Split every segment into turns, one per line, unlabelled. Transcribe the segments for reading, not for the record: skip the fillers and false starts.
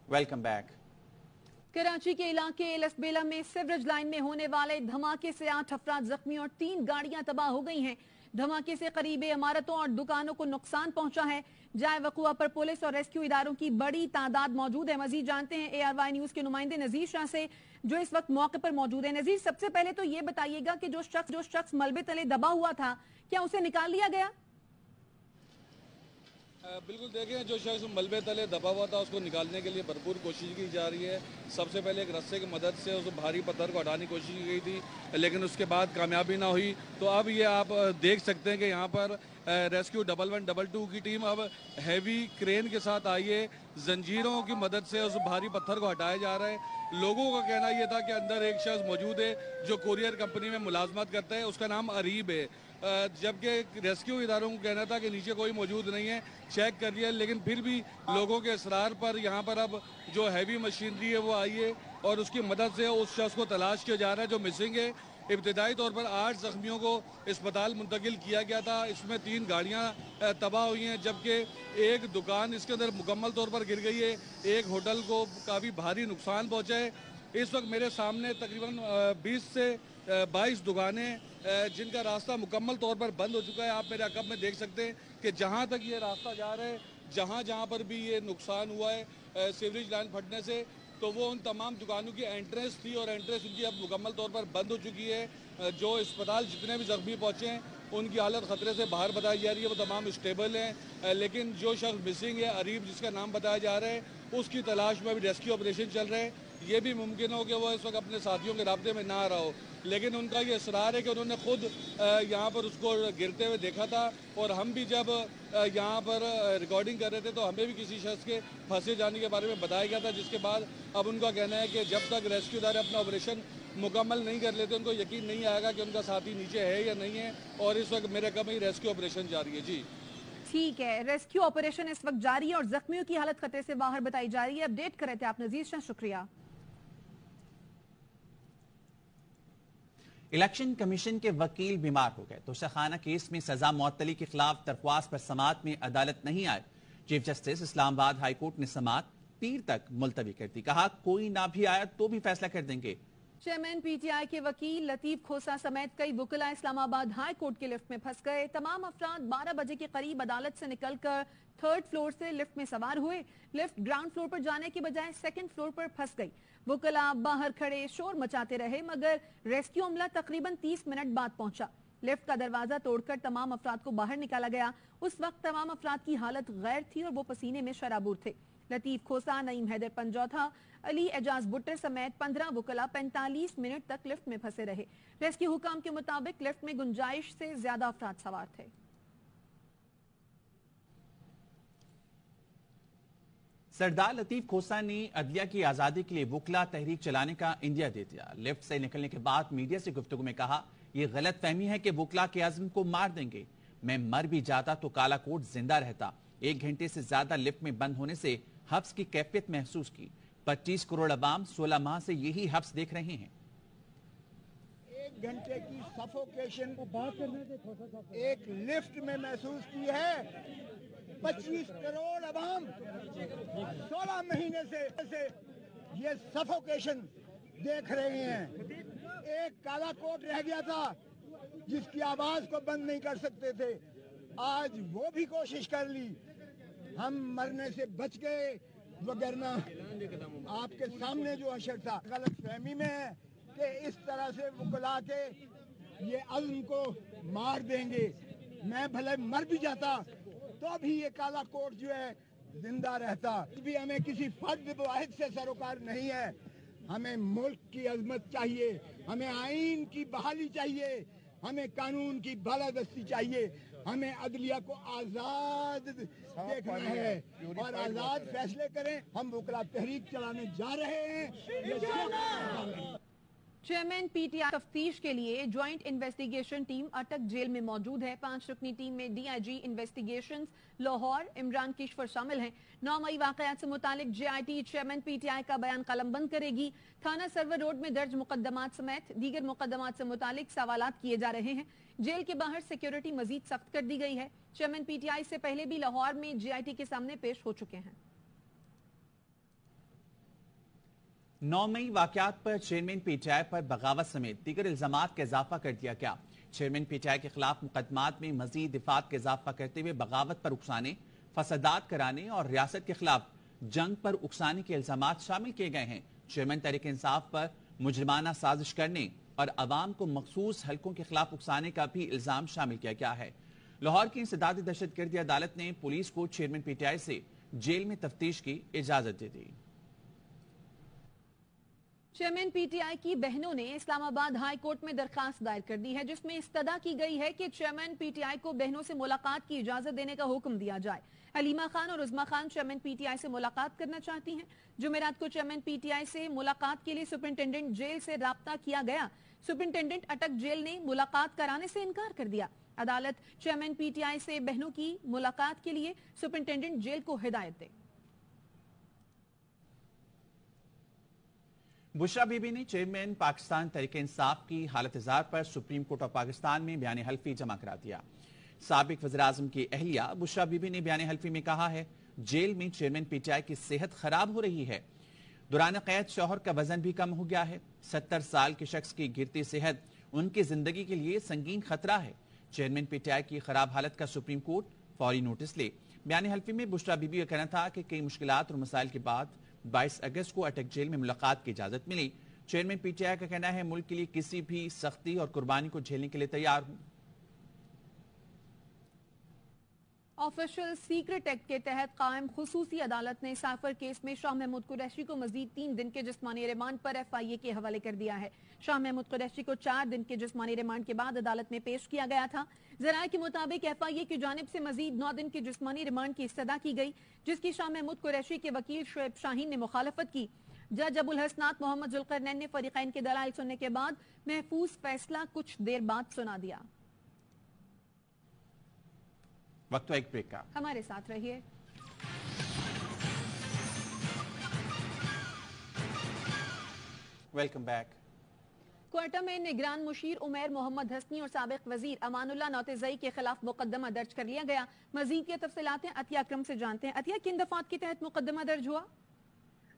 Welcome back.
Karachi के इलाके लसबेला में सीवरेज लाइन में होने वाले धमाके से 8 अफराद जख्मी और 3 गाड़ियां तबाह हो गई हैं। धमाके से करीब इमारतों और दुकानों को नुकसान पहुंचा है। जाए वकुआ पर पुलिस और रेस्क्यू इदारों की बड़ी तादाद मौजूद है। मजीद जानते हैं ARY न्यूज के नुमाइंदे नजीर शाह से, जो इस वक्त मौके पर मौजूद है। नजीर, सबसे पहले तो ये बताइएगा कि जो शख्स मलबे तले दबा हुआ था, क्या उसे निकाल लिया गया?
बिल्कुल, देखें, जो शख्स मलबे तले दबा हुआ था उसको निकालने के लिए भरपूर कोशिश की जा रही है। सबसे पहले एक रस्से की मदद से उस भारी पत्थर को हटाने की कोशिश की गई थी, लेकिन उसके बाद कामयाबी ना हुई। तो अब ये आप देख सकते हैं कि यहाँ पर रेस्क्यू 1112 की टीम अब हैवी क्रेन के साथ आई है। जंजीरों की मदद से उस भारी पत्थर को हटाया जा रहा है। लोगों का कहना यह था कि अंदर एक शख्स मौजूद है जो कोरियर कंपनी में मुलाजमत करता है, उसका नाम अरीब है, जबकि रेस्क्यू इदारों को कहना था कि नीचे कोई मौजूद नहीं है, चेक कर लिया, लेकिन फिर भी लोगों के इसरार पर यहाँ पर अब जो हैवी मशीनरी है वो आई है और उसकी मदद से उस शख्स को तलाश किया जा रहा है जो मिसिंग है। इब्तिदाई तौर पर 8 जख्मियों को अस्पताल मुंतकिल किया गया था। इसमें 3 गाड़ियाँ तबाह हुई हैं, जबकि एक दुकान इसके अंदर मुकम्मल तौर पर गिर गई है। एक होटल को काफ़ी भारी नुकसान पहुँचा है। इस वक्त मेरे सामने तकरीबन 20 से 22 दुकानें जिनका रास्ता मुकम्मल तौर पर बंद हो चुका है। आप मेरे अकब में देख सकते हैं कि जहाँ तक ये रास्ता जा रहा है, जहाँ पर भी ये नुकसान हुआ है सीवरेज लाइन फटने से, तो वो उन तमाम दुकानों की एंट्रेंस थी और एंट्रेंस उनकी अब मुकम्मल तौर पर बंद हो चुकी है। जो अस्पताल जितने भी जख्मी पहुँचे हैं उनकी हालत ख़तरे से बाहर बताई जा रही है, वो तमाम स्टेबल हैं। लेकिन जो शख्स मिसिंग है, अरीब जिसका नाम बताया जा रहा है, उसकी तलाश में भी रेस्क्यू ऑपरेशन चल रहे हैं। ये भी मुमकिन हो कि वो इस वक्त अपने साथियों के राब्ते में ना आ रहा हो, लेकिन उनका ये इसरार है कि उन्होंने खुद यहाँ पर उसको गिरते हुए देखा था। और हम भी जब यहाँ पर रिकॉर्डिंग कर रहे थे तो हमें भी किसी शख्स के फंसे जाने के बारे में बताया गया था, जिसके बाद अब उनका कहना है कि जब तक रेस्क्यू इदारे अपना ऑपरेशन मुकम्मल नहीं कर लेते उनको यकीन नहीं आएगा कि उनका साथी नीचे है या नहीं है। और इस वक्त मेरे कम ही रेस्क्यू ऑपरेशन जारी है। जी
ठीक है, रेस्क्यू ऑपरेशन इस वक्त जारी है और जख्मियों की हालत खतरे से बाहर बताई जा रही है। अपडेट कर रहे थे आप नजीर शाह, शुक्रिया।
इलेक्शन कमीशन के वकील बीमार हो गए। तोशाखाना केस में सजा मुअत्तली के खिलाफ दरख्वास्त पर समाअत में अदालत नहीं आए। Chief justice Islamabad high court ने समाअत पीर तक मुलतवी कर दी। कहा कोई ना भी आया तो भी फैसला कर देंगे।
चेयरमैन PTI के वकील लतीफ खोसा समेत कई वकील इस्लामाबाद हाई कोर्ट के लिफ्ट में फंस गए। तमाम अफराद 12 बजे के करीब अदालत से निकलकर 3rd फ्लोर से लिफ्ट में सवार हुए। लिफ्ट ग्राउंड फ्लोर पर जाने की बजाय 2nd फ्लोर पर फंस गई। वकील बाहर खड़े शोर मचाते रहे, मगर रेस्क्यू अमला तकरीबन 30 मिनट बाद पहुंचा। लिफ्ट का दरवाजा तोड़कर तमाम अफराद को बाहर निकाला गया। उस वक्त तमाम अफराद की हालत गैर थी और वो पसीने में शराबूर थे। लतीफ खोसा, नईम हैदर पंजौथा, अली एजाज बुट्टर समेत 15 वकला 45 मिनट तक लिफ्ट में फंसे रहे। रेस्क्यू हुकाम के मुताबिक लिफ्ट में गुंजाइश से ज्यादा अफराद सवार थे।
सरदार लतीफ खोसा ने अदलिया की आजादी के लिए वकला तहरीक चलाने का इंदिया दे दिया। लिफ्ट से निकलने के बाद मीडिया से गुफ्तगू में कहा, यह गलत फहमी है कि वकला के आज़म को मार देंगे। मैं मर भी जाता तो काला कोट जिंदा रहता। 1 घंटे से ज्यादा लिफ्ट में बंद होने से हब्स की कैफियत महसूस की। 25 करोड़ अवाम 16 माह से यही हब्स देख रहे हैं।
1 घंटे की सफोकेशन एक लिफ्ट में महसूस की है। 25 करोड़ अवाम 16 महीने से ये सफोकेशन देख रहे हैं। एक काला कोट रह गया था जिसकी आवाज को बंद नहीं कर सकते थे, आज वो भी कोशिश कर ली। हम मरने से बच गए, वगरना आपके सामने जो अशर था गलत फहमी में है कि इस तरह से वकला के ये अज़्म को मार देंगे। मैं भले मर भी जाता तो भी ये काला कोट जो है जिंदा रहता। भी हमें किसी फर्द वाहिद से सरोकार नहीं है। हमें मुल्क की अजमत चाहिए, हमें आईन की बहाली चाहिए, हमें कानून की बालादस्ती चाहिए, हमें अदलिया को आजाद देखना है और आजाद फैसले करें। हम वकला तहरीक चलाने जा रहे हैं।
चेयरमैन PTI तफ्तीश के लिए ज्वाइंट इन्वेस्टिगेशन टीम अटक जेल में मौजूद है। 5 रुकनी टीम में DIG इन्वेस्टिगेशंस लाहौर इमरान किश्वर शामिल हैं। 9 मई वाकयात से मुतालिक JIT चेयरमैन PTI का बयान कलमबंद करेगी। थाना सर्वर रोड में दर्ज मुकदमात समेत दीगर मुकदमात से मुतालिक सवालात किए जा रहे हैं। जेल के बाहर सिक्योरिटी मजीद सख्त कर दी गई है। चेयरमैन PTI से पहले भी लाहौर में JIT के सामने पेश हो चुके हैं।
9 मई वाकयात पर चेयरमैन पीटीआई पर बगावत समेत दीगर इल्जामात का इजाफा कर दिया गया। चेयरमैन पीटीआई के खिलाफ मुकदमात में मजीद दिफात का इजाफा करते हुए बगावत पर उकसाने, फसादात कराने और रियासत के खिलाफ जंग पर उकसाने के इल्जामात शामिल किए गए हैं। चेयरमैन तहरीक इंसाफ पर मुजरिमाना साजिश करने और अवाम को मखसूस हलकों के खिलाफ उकसाने का भी इल्जाम शामिल किया गया है। लाहौर की इंसदादी दहशतगर्दी अदालत ने पुलिस को चेयरमैन पीटीआई से जेल में तफ्तीश की इजाजत दे दी।
चेयरमैन पीटीआई की बहनों ने इस्लामाबाद हाई कोर्ट में दरखास्त दायर कर दी है, जिसमें इस्तदा की गई है कि चेयरमैन पीटीआई को बहनों से मुलाकात की इजाजत देने का हुक्म दिया जाए। हलीमा खान और उज़मा खान चेयरमैन पीटीआई से मुलाकात करना चाहती हैं। जुमेरात को चेयरमैन पीटीआई से मुलाकात के लिए सुपरिंटेंडेंट जेल से राब्ता किया गया। सुपरिंटेंडेंट अटक जेल ने मुलाकात कराने से इनकार कर दिया। अदालत चेयरमैन पीटीआई से बहनों की मुलाकात के लिए सुपरिंटेंडेंट जेल को हिदायत दे।
बुशरा बीबी ने चेयरमैन पाकिस्तान तहरीक इंसाफ की हालत इज़हार पर सुप्रीम कोर्ट ऑफ पाकिस्तान में बयान हल्फी जमा करा दिया। साबिक वज़ीर आज़म की अहलिया बुशरा बीबी ने बयान हल्फी में कहा है, जेल में चेयरमैन पीटीआई की सेहत खराब हो रही है। दौरान कैद शौहर का वजन भी कम हो गया है। 70 साल के शख्स की गिरती सेहत उनकी जिंदगी के लिए संगीन खतरा है। चेयरमैन पीटीआई की खराब हालत का सुप्रीम कोर्ट फौरी नोटिस ले। बयान हल्फी में बुशरा बीबी का कहना था कि कई मुश्किलात और मसाइल के बाद 22 अगस्त को अटक जेल में मुलाकात की इजाजत मिली। चेयरमैन पीटीआई का कहना है, मुल्क के लिए किसी भी सख्ती और कुर्बानी को झेलने के लिए तैयार हूं।
ऑफिशियल सीक्रेट एक्ट के तहत कायम खुसूसी अदालत ने साइफर केस में शाह महमूद कुरैशी को मजीद 3 दिन के जिस्मानी रिमांड पर FIA के हवाले कर दिया है। शाह महमूद कुरैशी को 4 दिन के जिस्मानी रिमांड के बाद अदालत में पेश किया गया था। जराये के मुताबिक FIA की जानिब से मजीद 9 दिन के जिस्मानी रिमांड की इस्तदा की गई, जिसकी शाह महमूद कुरैशी के वकील शुएब शाहीन ने मुखालफत की। जज अबुल हसनात मोहम्मद जुल्करनैन ने फरीकैन के दलाइल सुनने के बाद महफूज फैसला कुछ देर बाद सुना दिया।
वक्त एक ब्रेक का,
हमारे साथ रहिए।
Welcome back.
क्वार्टा में निगरान मुशीर उमैर मोहम्मद हसनी और साबिक वजीर अमानुल्लाह नौतेज़ई के खिलाफ मुकदमा दर्ज कर लिया गया। मजीद की तफसीलातें अतिया अकरम से जानते हैं। अतिया, किन दफात के तहत मुकदमा दर्ज हुआ?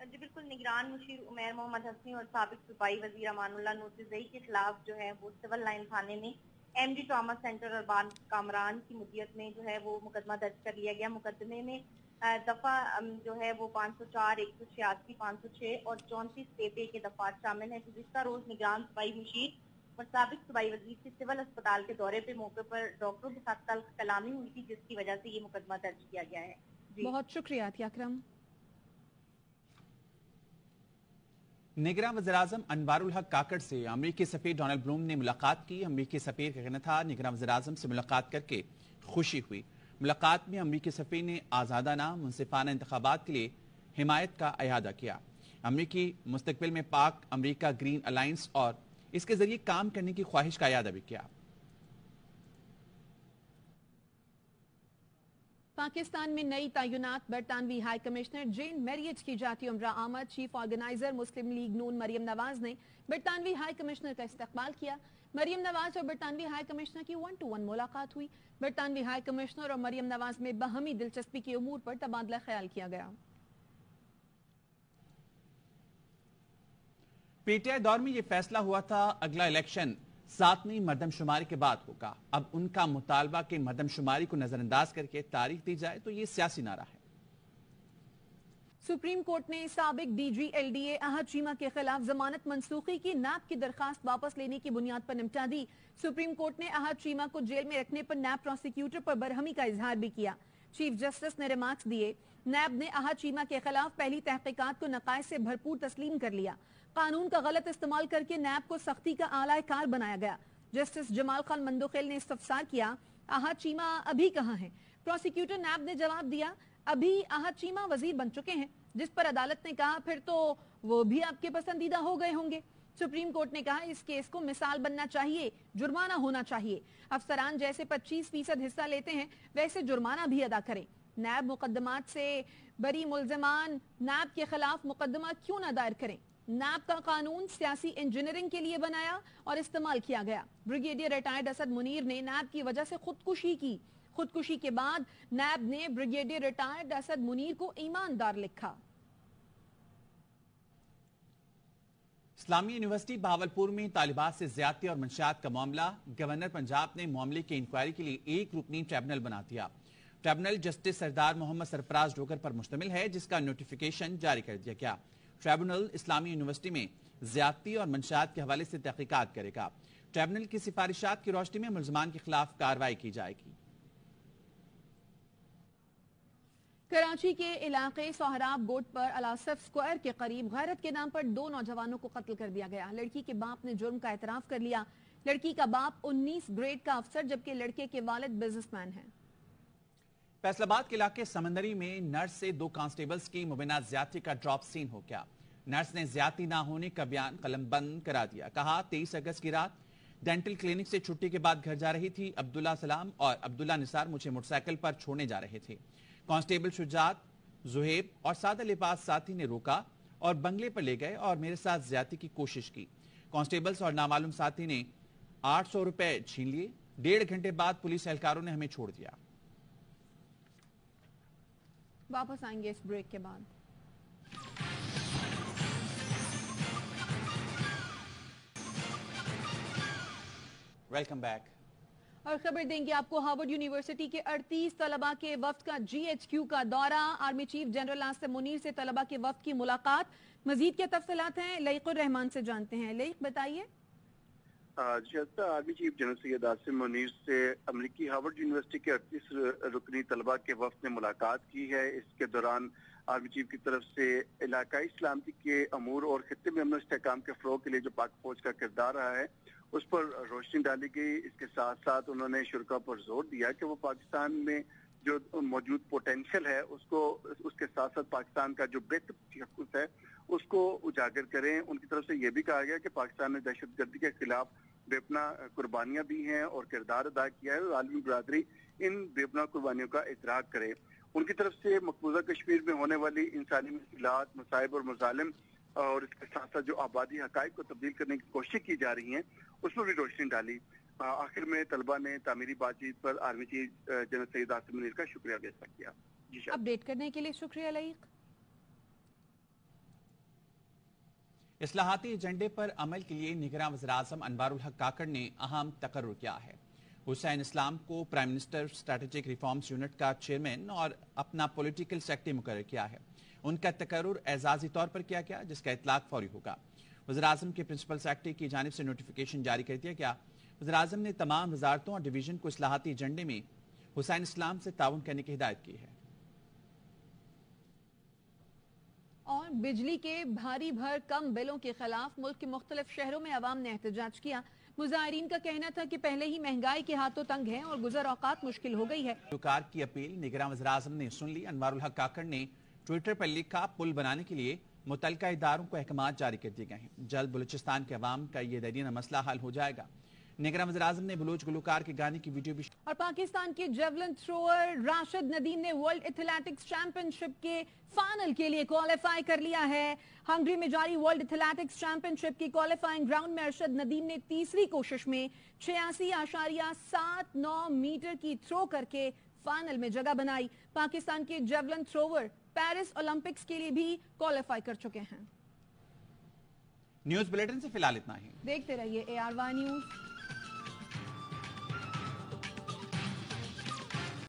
जी बिल्कुल, निगरान मुशीर उमैर मोहम्मद हसनी और साबिक सूबाई वजीर अमानुल्लाह नौतेज़ई के खिलाफ जो है वो सिविल लाइन थाने में MD ट्रॉमा सेंटर और कामरान की मुद्दत में जो है वो मुकदमा दर्ज कर लिया गया। मुकदमे में दफा जो है वो 504, 186, 506 और 34 पेपे के दफात शामिल है। गुज़िश्ता रोज निगरान सूबाई मुशीर और साबिक सूबाई वजीर के सिविल अस्पताल के दौरे पे मौके पर डॉक्टरों के साथ तल्ख कलामी हुई थी, जिसकी वजह से ये मुकदमा दर्ज किया गया है।
बहुत शुक्रिया अतिया अकरम।
निगरान वज़ीर-ए-आज़म अनवारुल हक काकड़ से अमेरिकी सफीर डोनाल्ड ब्लूम ने मुलाकात की। अमेरिकी सफीर का कहना था, निगरान वज़ीर-ए-आज़म से मुलाकात करके खुशी हुई। मुलाकात में अमेरिकी सफीर ने आज़ादाना मुंसिफाना इंतखाबात के लिए हिमायत का अयादा किया। अमेरिकी मुस्तकबिल में पाक अमेरिका ग्रीन अलायंस और इसके जरिए काम करने की ख्वाहिश का अयादा भी किया।
पाकिस्तान में नई तैनात बरतानवी हाई कमिश्नर जेन मैरियट की जाती उम्रा आमद चीफ ऑर्गेनाइजर मुस्लिम लीग नून मरियम नवाज ने बरतानवी हाई कमिश्नर का इस्तकबाल किया। मरियम नवाज और बरतानवी हाई कमिश्नर की 1-to-1 मुलाकात हुई। बरतानवी हाई कमिश्नर और मरियम नवाज में बाहमी दिलचस्पी के उमूर पर तबादला ख्याल किया गया।
पीटीआई दौर में यह फैसला हुआ था, अगला इलेक्शन 7वीं मर्दमशुमारी के बाद होगा। अब उनका मुतालबा के मर्दमशुमारी को नजरअंदाज करके तारीख दी जाए तो ये सियासी नारा है।
सुप्रीम कोर्ट ने साबिक DG LDA अहद चीमा के खिलाफ जमानत मंसूखी की नैब की दरखास्त वापस लेने की बुनियाद पर निपटा दी। सुप्रीम कोर्ट ने अहद चीमा को जेल में रखने पर नैब प्रोसिक्यूटर पर बरहमी का इजहार भी किया। चीफ जस्टिस ने रिमार्क्स दिए, नैब ने अहद चीमा के खिलाफ पहली तहकीकात को नकायज से भरपूर तस्लीम कर लिया। कानून का गलत इस्तेमाल करके नैब को सख्ती का आला कार बनाया गया। जस्टिस जमाल खान मंदोखेल ने इस्तफसार किया, अहद चीमा अभी कहां है? प्रोसिक्यूटर नैब ने जवाब दिया, अभी अहद चीमा वजीर बन चुके हैं, जिस पर अदालत ने कहा फिर तो वो भी आपके पसंदीदा हो गए होंगे। सुप्रीम कोर्ट ने कहा इस केस को मिसाल बनना चाहिए, जुर्माना होना चाहिए। अफसरान जैसे 25% हिस्सा लेते हैं वैसे जुर्माना भी अदा करें। नैब मुकदमात से बरी मुल्जमान नैब के खिलाफ मुकदमा क्यों न दायर करें? नैब का कानून सियासी इंजीनियरिंग के लिए बनाया और इस्तेमाल किया गया। ब्रिगेडियर रिटायर्ड असद मुनीर ने नैब की वजह से खुदकुशी की। खुदकुशी के बाद नैब ने ब्रिगेडियर रिटायर्ड असद मुनीर को ईमानदार लिखा।
اسلامی یونیورسٹی بہاولپور میں طالبات سے زیادتی اور منشیات کا معاملہ، گورنر پنجاب نے معاملے کی انکوائری کے لیے ایک رکنی ٹریبونل بنا دیا۔ ٹریبونل جسٹس سردار محمد سرفراز ڈوگر پر مشتمل ہے، جس کا نوٹیفیکیشن جاری کر دیا گیا۔ ٹریبونل اسلامی یونیورسٹی میں زیادتی اور منشیات کے حوالے سے تحقیقات کرے گا۔ ٹریبونل کی سفارشات کی روشنی میں ملزمان کے خلاف کارروائی کی جائے گی۔
کراچی کے علاقے سہراب گوٹ پر الاسف اسکوائر کے قریب غیرت کے نام پر 2 نوجوانوں کو قتل کر دیا گیا۔ لڑکی کے باپ نے جرم کا اعتراف کر لیا۔ لڑکی کا باپ 19 گریڈ کا افسر جبکہ لڑکے کے والد بزنس مین ہیں۔
فیصل آباد کے علاقے سمندری میں نرس سے 2 کانسٹیبلز کی مبینہ زیادتی کا ڈراپ سین ہو گیا۔ نرس نے زیادتی نہ ہونے کا بیان قلم بند کرا دیا۔ کہا 23 اگست کی رات ڈینٹل کلینک سے چھٹی کے بعد گھر جا رہی تھی۔ عبداللہ سلام اور عبداللہ نثار مجھے موٹر سائیکل پر چھوڑنے جا رہے تھے۔ کانسٹیبل شجاعت، زہیب اور سادہ لباس ساتھی نے روکا اور بنگلے پر لے گئے اور میرے ساتھ زیادتی کی کوشش کی۔ کانسٹیبلز اور نامعلوم ساتھی نے 800 روپے چھین لیے۔ 1.5 گھنٹے بعد پولیس اہلکاروں نے ہمیں چھوڑ دیا۔
واپس آئیں گے اس بریک کے بعد۔
Welcome back.
اور خبر دیں گے آپ کو ہارورڈ یونیورسٹی کے 38 طلباء کے وفد کا GHQ کا دورہ۔ آرمی چیف جنرل ناصر منیر سے طلباء کے وفد کی ملاقات۔ مزید کیا تفصیلات ہیں لئیق الرحمان سے جانتے ہیں۔ لئیق بتائیے۔
Army chief general Syed Asim Munir سے امریکی ہارورڈ یونیورسٹی کے 38 رکنی طلباء کے وفد نے ملاقات کی ہے۔ اس کے دوران آرمی چیف کی طرف سے علاقائی سلامتی کے امور اور خطے میں امن و استحکام کے فروغ کے لیے جو پاک فوج کا کردار رہا ہے اس پر روشنی ڈالی گئی۔ اس کے ساتھ ساتھ انہوں نے شرکاء پر زور دیا کہ وہ پاکستان میں جو موجود پوٹینشیل ہے اس کے ساتھ ساتھ پاکستان کا جو بہتر تحفظ ہے اس کو اجاگر کریں۔ ان کی طرف سے یہ بھی کہا گیا کہ پاکستان نے دہشت گردی کے خلاف بے پناہ قربانیاں دی ہیں اور کردار ادا کیا ہے اور عالمی برادری ان بے پناہ قربانیوں کا ادراک کرے۔ ان کی طرف سے مقبوضہ کشمیر میں ہونے والی انسانی مشکلات، مصائب اور مظالم اور اس کے ساتھ ساتھ جو آبادی حقائق کو تبدیل کرنے کی کوشش کی جا رہی ہیں اس پر بھی روشنی ڈالی۔ آخر میں طلباء نے تعمیری بات چیت پر army chief general Syed Asim Munir کا شکریہ ادا کیا۔
اپڈیٹ کرنے کے لیے شکریہ لئیق۔
اصلاحاتی ایجنڈے پر عمل کے لیے نگراں وزیراعظم انوار الحق کاکڑ نے اہم تقرر کیا ہے۔ حسین اسلام کو prime minister strategic reforms unit کا چیئرمین اور اپنا پولیٹیکل سیکرٹری مقرر کیا ہے۔ ان کا تقرر اعزازی طور پر کیا گیا جس کا اطلاق فوری ہوگا۔ وزیراعظم کے پرنسپل سیکرٹری کی جانب سے نوٹیفیکیشن جاری کر دیا گیا۔ وزیراعظم نے تمام وزارتوں اور ڈویژن کو اصلاحاتی ایجنڈے میں حسین اسلام سے تعاون کرنے کی ہدایت کی ہے۔
اور بجلی کے بھاری بھر کم بلوں کے خلاف ملک کے مختلف شہروں میں عوام نے احتجاج کیا۔ مظاہرین کا کہنا تھا کہ پہلے ہی مہنگائی کے ہاتھوں تنگ ہیں اور گزر اوقات مشکل ہو گئی ہے۔
گلوکار کی اپیل نگراں وزیراعظم نے سن لی۔ انوار الحق کاکڑ نے ٹویٹر پر لکھا پل بنانے کے لیے متعلقہ اداروں کو احکامات جاری کر دیے گئے ہیں۔ جلد بلوچستان کے عوام کا یہ درینہ مسئلہ حل ہو جائے گا۔ نگراں وزیراعظم نے بلوچ گلوکار کے گانے کی ویڈیو بھی
اور پاکستان کے جیولن تھروور راشد ندیم نے ورلڈ ایتھلیٹکس چیمپئن شپ کے فائنل کے لیے کوالیفائی کر لیا ہے۔ ہنگری میں جاری ورلڈ ایتھلیٹکس چیمپئن شپ کی کوالیفائنگ راؤنڈ میں ارشد ندیم نے تیسری کوشش میں 86.79 میٹر کی تھرو کر کے فائنل میں جگہ بنائی۔ پاکستان کے جیولن تھروور پیرس اولمپکس کے لیے بھی کوالیفائی کر چکے ہیں۔
نیوز بلیٹن سے فی الحال اتنا ہی۔
دیکھتے رہیے ARY نیوز۔